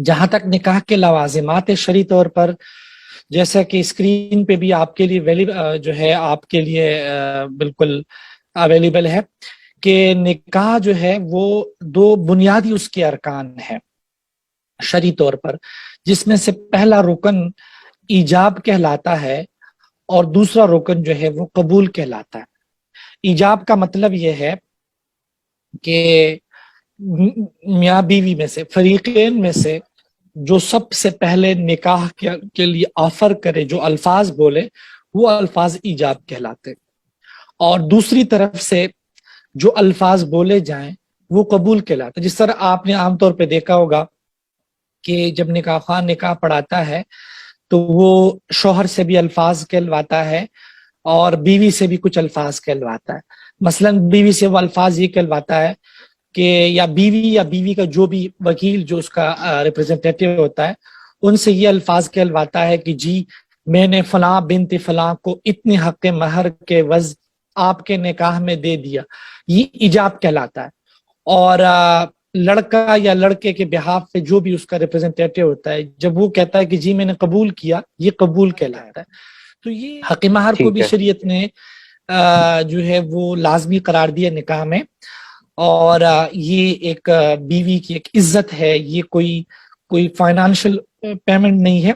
جہاں تک نکاح کے لوازمات شرعی طور پر، جیسا کہ اسکرین پہ بھی آپ کے لیے جو ہے آپ کے لیے بالکل اویلیبل ہے کہ نکاح جو ہے وہ دو بنیادی اس کے ارکان ہیں شرعی طور پر، جس میں سے پہلا رکن ایجاب کہلاتا ہے اور دوسرا رکن جو ہے وہ قبول کہلاتا ہے۔ ایجاب کا مطلب یہ ہے کہ میاں بیوی میں سے فریقین میں سے جو سب سے پہلے نکاح کے لیے آفر کرے، جو الفاظ بولے، وہ الفاظ ایجاب کہلاتے، اور دوسری طرف سے جو الفاظ بولے جائیں وہ قبول کہلاتے۔ جس طرح آپ نے عام طور پہ دیکھا ہوگا کہ جب نکاح خواہ نکاح پڑھاتا ہے تو وہ شوہر سے بھی الفاظ کہلواتا ہے اور بیوی سے بھی کچھ الفاظ کہلواتا ہے۔ مثلا بیوی سے وہ الفاظ یہ کہلواتا ہے کہ یا بیوی کا جو بھی وکیل جو اس کا ریپرزنٹیٹیو ہوتا ہے، ان سے یہ الفاظ کہلواتا ہے کہ جی میں نے فلاں بنت فلاں کو اتنے حق مہر کے وز آپ کے نکاح میں دے دیا، یہ ایجاب کہلاتا ہے۔ اور لڑکا یا لڑکے کے بہاف پہ جو بھی اس کا ریپرزنٹیٹیو ہوتا ہے، جب وہ کہتا ہے کہ جی میں نے قبول کیا، یہ قبول کہلاتا ہے۔ تو یہ حق مہر کو بھی شریعت نے جو ہے وہ لازمی قرار دیا نکاح میں، اور یہ ایک بیوی کی ایک عزت ہے، یہ کوئی فائنانشل پیمنٹ نہیں ہے،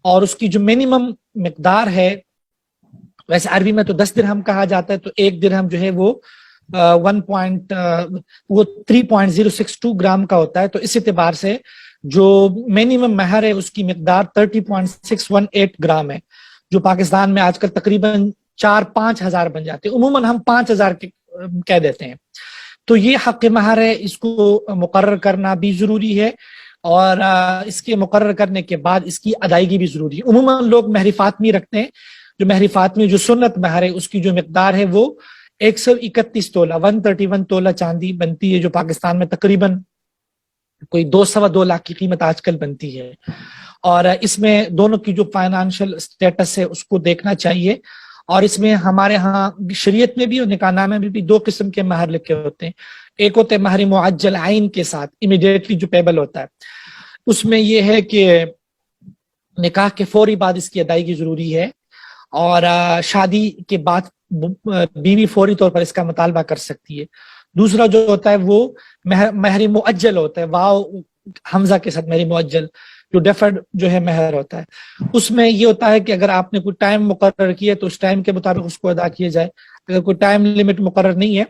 اور اس کی جو منیمم مقدار ہے، ویسے عربی میں تو 10 درہم کہا جاتا ہے، تو 1 درہم جو ہے وہ 3.062 گرام کا ہوتا ہے، تو اس اعتبار سے جو منیمم مہر ہے اس کی مقدار 30.618 گرام ہے، جو پاکستان میں آج کل تقریباً 4-5 ہزار بن جاتے ہیں، عموماً ہم 5 ہزار کہہ دیتے ہیں۔ تو یہ حق مہر ہے، اس کو مقرر کرنا بھی ضروری ہے، اور اس کے مقرر کرنے کے بعد اس کی ادائیگی بھی ضروری ہے۔ عموماً لوگ مہر فاطمی رکھتے ہیں، جو مہر فاطمی جو سنت مہر ہے اس کی جو مقدار ہے وہ 131 تولہ 131 تولہ چاندی بنتی ہے، جو پاکستان میں تقریباً کوئی 2.25 لاکھ کی قیمت آج کل بنتی ہے۔ اور اس میں دونوں کی جو فائنانشل سٹیٹس ہے اس کو دیکھنا چاہیے، اور اس میں ہمارے ہاں شریعت میں بھی اور نکاح نامے میں بھی 2 قسم کے مہر لکھے ہوتے ہیں۔ ایک ہوتے ہیں مہر معجل عین کے ساتھ، امیڈیٹلی جو پیبل ہوتا ہے، اس میں یہ ہے کہ نکاح کے فوری بعد اس کی ادائیگی ضروری ہے، اور شادی کے بعد بیوی فوری طور پر اس کا مطالبہ کر سکتی ہے۔ دوسرا جو ہوتا ہے وہ مہر معجل ہوتا ہے، واو حمزہ کے ساتھ مہر معجل، جو ڈیفرڈ جو ہے مہر ہوتا ہے۔ اس میں یہ ہوتا ہے کہ اگر آپ نے کوئی ٹائم مقرر کیا تو اس ٹائم کے مطابق اس کو ادا کیا جائے، اگر کوئی ٹائم لمٹ مقرر نہیں ہے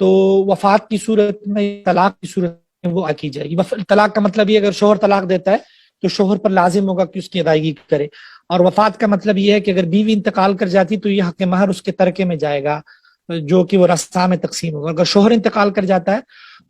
تو وفات کی صورت میں، طلاق کی صورت میں وہ ادا کی جائے گی۔ طلاق کا مطلب یہ اگر شوہر طلاق دیتا ہے تو شوہر پر لازم ہوگا کہ اس کی ادائیگی کرے، اور وفات کا مطلب یہ ہے کہ اگر بیوی انتقال کر جاتی تو یہ حق مہر اس کے ترکے میں جائے گا، جو کہ وہ رسا میں تقسیم ہوگا۔ اگر شوہر انتقال کر جاتا ہے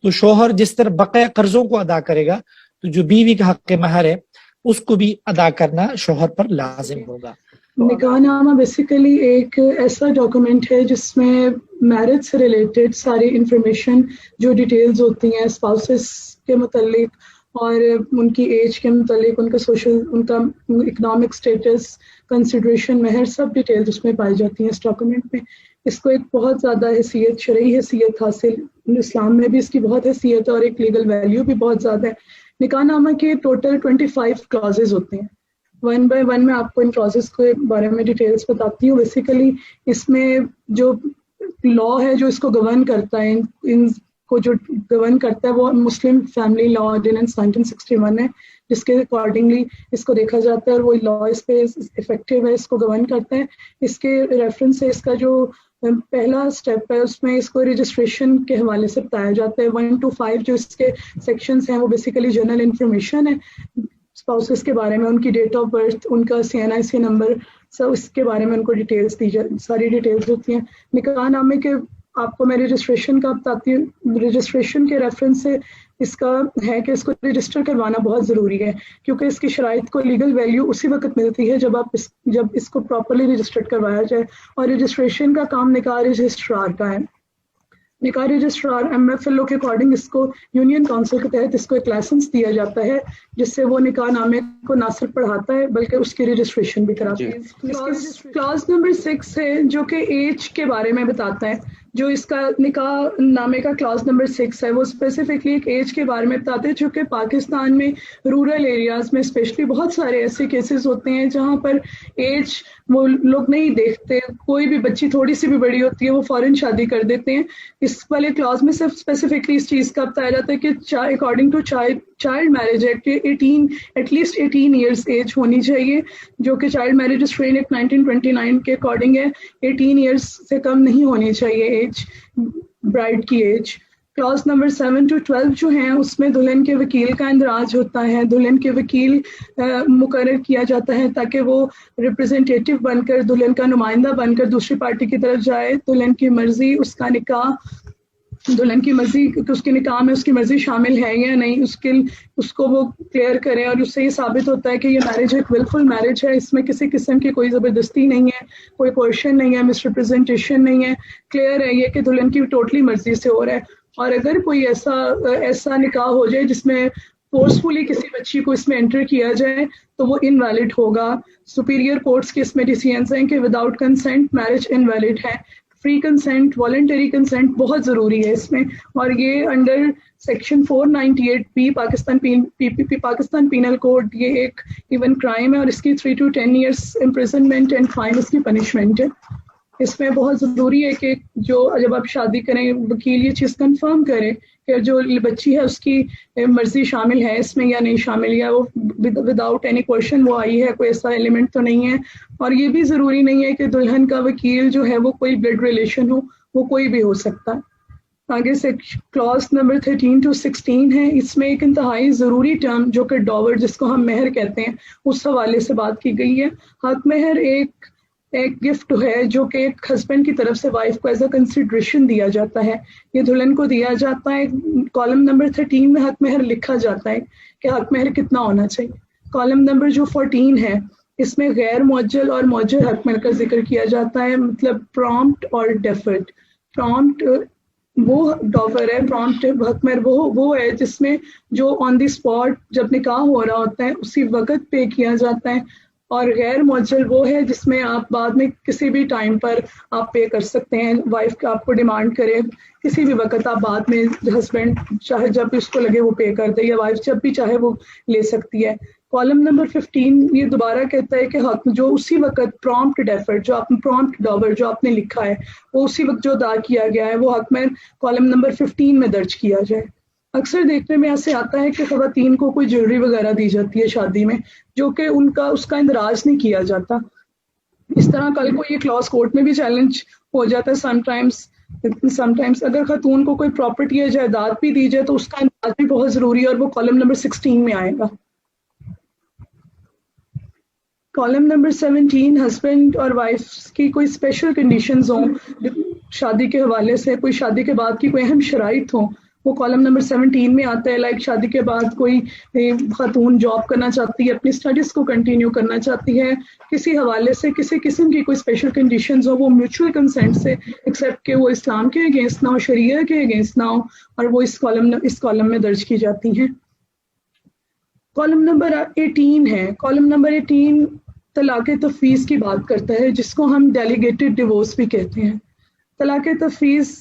تو شوہر جس طرح بقیہ قرضوں کو ادا کرے گا، تو جو بیوی کا حق مہر ہے اس کو بھی ادا کرنا شوہر پر لازم ہوگا۔ نکاح نامہ بیسیکلی ایک ایسا ڈاکومنٹ ہے جس میں میرج سے ریلیٹڈ ساری انفارمیشن جو ڈیٹیلز ہوتی ہیں اسپاؤسز کے متعلق اور ان کی ایج کے متعلق، ان کا سوشل، ان کا اکنامک سٹیٹس، کنسیڈریشن، مہر، سب ڈیٹیلز اس میں پائی جاتی ہیں اس ڈاکومنٹ میں۔ اس کو ایک بہت زیادہ حیثیت، شرعی حیثیت حاصل، اسلام میں بھی اس کی بہت حیثیت ہے اور ایک لیگل ویلیو بھی بہت زیادہ ہے۔ نکاح نامہ کے ٹوٹل 25 کلازز ہوتے ہیں، 1 بائی 1 میں آپ کو ان کلازز کے بارے میں ڈیٹیلز بتاتی ہوں۔ بیسیکلی اس میں جو لا ہے جو اس کو گورن کرتا ہے، ان کو جو گورن کرتا ہے وہ مسلم فیملی لا آرڈیننس 1961 ہے، جس کے اکارڈنگلی اس کو دیکھا جاتا ہے، اور وہ لا اس پہ افیکٹو ہے، اس کو گورن کرتا ہے۔ اس کے ریفرنس سے اس کا جو پہلا اسٹیپ ہے اس میں اس کو رجسٹریشن کے حوالے سے بتایا جاتا ہے۔ 1 to 5 جو اس کے سیکشنز ہیں وہ بیسیکلی جنرل انفارمیشن ہے اسپاؤسز کے بارے میں، ان کی ڈیٹ آف برتھ، ان کا CNIC نمبر، سب اس کے بارے میں ان کو ڈیٹیلز دی جاتی، ساری ڈیٹیلز ہوتی ہیں۔ نکاح نامے کے آپ کو میں رجسٹریشن کا بتاتی ہوں۔ رجسٹریشن کے ریفرنس سے اس کا ہے کہ اس کو رجسٹر کروانا بہت ضروری ہے، کیونکہ اس کی شرائط کو لیگل ویلیو اسی وقت ملتی ہے جب اس کو پراپرلی رجسٹرڈ کروایا جائے۔ اور رجسٹریشن کا کام نکاح رجسٹرار کا ہے۔ نکاح رجسٹرار MFLO کے اکارڈنگ اس کو یونین کونسل کے تحت اس کو ایک لائسنس دیا جاتا ہے، جس سے وہ نکاح نامے کو نہ صرف پڑھاتا ہے بلکہ اس کی رجسٹریشن بھی کراتا ہے۔ کلاس نمبر 6 ہے جو کہ ایج کے بارے میں بتاتا ہے۔ جو اس کا نکاح نامے کا کلاس نمبر 6 ہے وہ اسپیسیفکلی ایک ایج کے بارے میں بتاتے ہیں، چونکہ پاکستان میں رورل ایریاز میں اسپیشلی بہت سارے ایسے کیسز ہوتے ہیں جہاں پر ایج وہ لوگ نہیں دیکھتے، کوئی بھی بچی تھوڑی سی بھی بڑی ہوتی ہے وہ فوراً شادی کر دیتے ہیں. اس والے کلاس میں صرف اسپیسیفکلی اس چیز کا بتایا جاتا ہے کہ according to child marriage act 18 at least 18 years age ہونی چاہیے، جو کہ چائلڈ میرج ریسٹرین ایکٹ 1929 کے اکارڈنگ ہے. 18 ایئرس سے کم نہیں ہونی چاہیے ایج، برائڈ کی ایج. کلاس نمبر 7 to 12 جو ہیں اس میں دلہن کے وکیل کا اندراج ہوتا ہے. دلہن کے وکیل مقرر کیا جاتا ہے تاکہ وہ ریپرزینٹیٹیو بن کر، دلہن کا نمائندہ بن کر دوسری پارٹی کی طرف جائے. دلہن کی مرضی، اس کا نکاح، دلہن کی مرضی کہ اس کے نکاح میں اس کی مرضی شامل ہے یا نہیں، اس کو وہ کلیئر کریں، اور اس سے یہ ثابت ہوتا ہے کہ یہ میرج ایک ولفل میرج ہے. اس میں کسی قسم کی کوئی زبردستی نہیں ہے، کوئی کوئرشن نہیں ہے، مس ریپرزینٹیشن نہیں ہے. کلیئر ہے یہ کہ دلہن کی ٹوٹلی مرضی سے ہو رہا ہے. اور اگر کوئی ایسا نکاح ہو جائے جس میں فورسفلی کسی بچی کو اس میں انٹر کیا جائے تو وہ انویلڈ ہوگا. سپیریئر کورٹس کے اس میں ڈیسیژنز ہیں کہ وداؤٹ کنسنٹ میرج انویلڈ ہے. فری کنسنٹ، والنٹری کنسنٹ بہت ضروری ہے اس میں، اور یہ under section 498 Pakistan penal code یہ ایک ایون کرائم ہے، اور اس کی 3 to 10 years imprisonment and fine اس کی پنشمنٹ ہے. اس میں بہت ضروری ہے کہ جب آپ شادی کریں وکیل یہ چیز کنفرم کرے کہ جو بچی ہے اس کی مرضی شامل ہے اس میں یا نہیں شامل، یا وہ وداؤٹ اینی کوئرشن وہ آئی ہے، کوئی ایسا ایلیمنٹ تو نہیں ہے. اور یہ بھی ضروری نہیں ہے کہ دلہن کا وکیل جو ہے وہ کوئی بلڈ ریلیشن ہو، وہ کوئی بھی ہو سکتا ہے. آگے سے کلاس نمبر 13 to 16 ہے. اس میں ایک انتہائی ضروری ٹرم جو کہ ڈاور جس کو ہم مہر کہتے ہیں اس حوالے سے بات کی گئی ہے. حق مہر ایک گفٹ ہے جو کہ ایک ہسبینڈ کی طرف سے وائف کو ایز اے کنسیڈریشن دیا جاتا ہے، یہ دلہن کو دیا جاتا ہے. کالم نمبر 13 میں حق مہر لکھا جاتا ہے کہ حق مہر کتنا ہونا چاہیے. کالم نمبر جو 14 ہے اس میں غیر معجل اور معجل حق مہر کا ذکر کیا جاتا ہے، مطلب پرامپٹ اور ڈیفرڈ. پرامپٹ وہ ڈافر ہے، پرامپٹ حق مہر وہ ہے جس میں جو آن دی اسپاٹ جب نکاح ہو رہا ہوتا ہے اسی وقت پے کیا جاتا ہے، اور غیر معجل وہ ہے جس میں آپ بعد میں کسی بھی ٹائم پر آپ پے کر سکتے ہیں. وائف آپ کو ڈیمانڈ کرے کسی بھی وقت آپ بعد میں، ہسبینڈ چاہے جب بھی اس کو لگے وہ پے کر دے، یا وائف جب بھی چاہے وہ لے سکتی ہے. کالم نمبر 15 یہ دوبارہ کہتا ہے کہ حق جو اسی وقت پرامپٹ ڈیفرڈ جو آپ پرامپٹ ڈاور جو آپ نے لکھا ہے وہ اسی وقت جو ادا کیا گیا ہے وہ حق مہر کالم نمبر 15 میں درج کیا جائے. اکثر دیکھنے میں ایسے آتا ہے کہ خواتین کو کوئی جیولری وغیرہ دی جاتی ہے شادی میں جو کہ اس کا اندراج نہیں کیا جاتا. اس طرح کل کو یہ کلاس کورٹ میں بھی چیلنج ہو جاتا ہے. سم ٹائمز اگر خاتون کو کوئی پراپرٹی یا جائیداد بھی دی جائے تو اس کا اندراج بھی بہت ضروری ہے، اور وہ کالم نمبر 16 میں آئے گا. کالم نمبر 17 ہسبینڈ اور وائف کی کوئی اسپیشل کنڈیشنز ہوں شادی کے حوالے سے، کوئی شادی کے بعد کی کوئی اہم شرائط ہوں، وہ کالم نمبر 17 میں آتا ہے. لائک شادی کے بعد کوئی خاتون جاب کرنا چاہتی ہے، اپنی اسٹڈیز کو کنٹینیو کرنا چاہتی ہے، کسی حوالے سے کسی قسم کی کوئی اسپیشل کنڈیشنز ہو، وہ میوچل کنسنٹ سے ایکسیپٹ کہ وہ اسلام کے اگینسٹ نہ ہو، شریعہ کے اگینسٹ نہ ہو، اور وہ اس کالم میں درج کی جاتی ہیں. کالم نمبر 18 ہے. کالم نمبر 18 طلاق تفویض کی بات کرتا ہے جس کو ہم ڈیلیگیٹڈ ڈیورس بھی کہتے ہیں. طلاق تفویض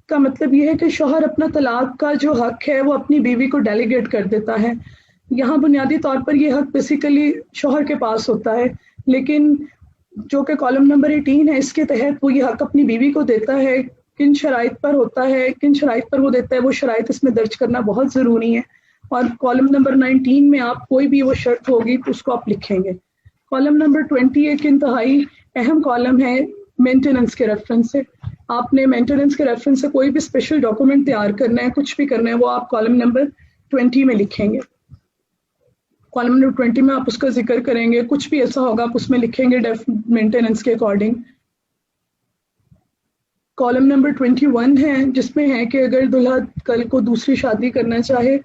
کا مطلب یہ ہے کہ شوہر اپنا طلاق کا جو حق ہے وہ اپنی بیوی کو ڈیلیگیٹ کر دیتا ہے. یہاں بنیادی طور پر یہ حق بیسیکلی شوہر کے پاس ہوتا ہے، لیکن جو کہ کالم نمبر 18 ہے اس کے تحت وہ یہ حق اپنی بیوی کو دیتا ہے. کن شرائط پر ہوتا ہے، کن شرائط پر وہ دیتا ہے، وہ شرائط اس میں درج کرنا بہت ضروری ہے. اور کالم نمبر 19 میں آپ کوئی بھی وہ شرط ہوگی تو اس کو آپ لکھیں گے. کالم نمبر 20 ایک انتہائی اہم کالم ہے مینٹیننس کے ریفرنس سے. آپ نے مینٹیننس کے ریفرنس سے کوئی بھی اسپیشل ڈاکومنٹ تیار کرنا ہے، کچھ بھی کرنا ہے، وہ آپ کالم نمبر 20 میں لکھیں گے. کالم نمبر 20 میں آپ اس کا ذکر کریں گے، کچھ بھی ایسا ہوگا آپ اس میں لکھیں گے مینٹیننس کے اکارڈنگ. کالم نمبر 21 ہے جس میں ہے کہ اگر دلہا کل کو دوسری شادی کرنا چاہے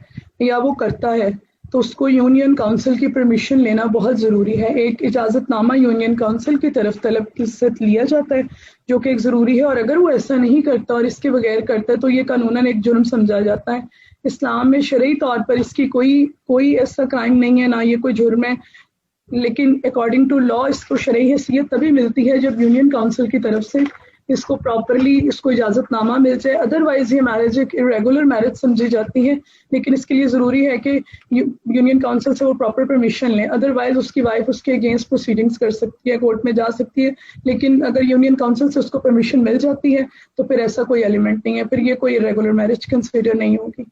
یا وہ کرتا ہے تو اس کو یونین کونسل کی پرمیشن لینا بہت ضروری ہے. ایک اجازت نامہ یونین کونسل کی طرف طلب سے لیا جاتا ہے جو کہ ایک ضروری ہے، اور اگر وہ ایسا نہیں کرتا اور اس کے بغیر کرتا ہے تو یہ قانوناً ایک جرم سمجھا جاتا ہے. اسلام میں شرعی طور پر اس کی کوئی ایسا کرائم نہیں ہے، نہ یہ کوئی جرم ہے، لیکن اکارڈنگ ٹو لا اس کو شرعی حیثیت تبھی ملتی ہے جب یونین کونسل کی طرف سے اس کو پراپرلی اس کو اجازت نامہ مل جائے. ادروائز یہ میرج ایک ریگولر میرج سمجھی جاتی ہے, لیکن اس کے لیے ضروری ہے کہ یونین کاؤنسل سے وہ پراپر پرمیشن لیں. ادروائز اس کی وائف اس کے اگینسٹ پروسیڈنگس کر سکتی ہے, کورٹ میں جا سکتی ہے, لیکن اگر یونین کاؤنسل سے اس کو پرمیشن مل جاتی ہے تو پھر ایسا کوئی ایلیمنٹ نہیں ہے, پھر یہ کوئی ریگولر میرج کنسیڈر نہیں ہوگی.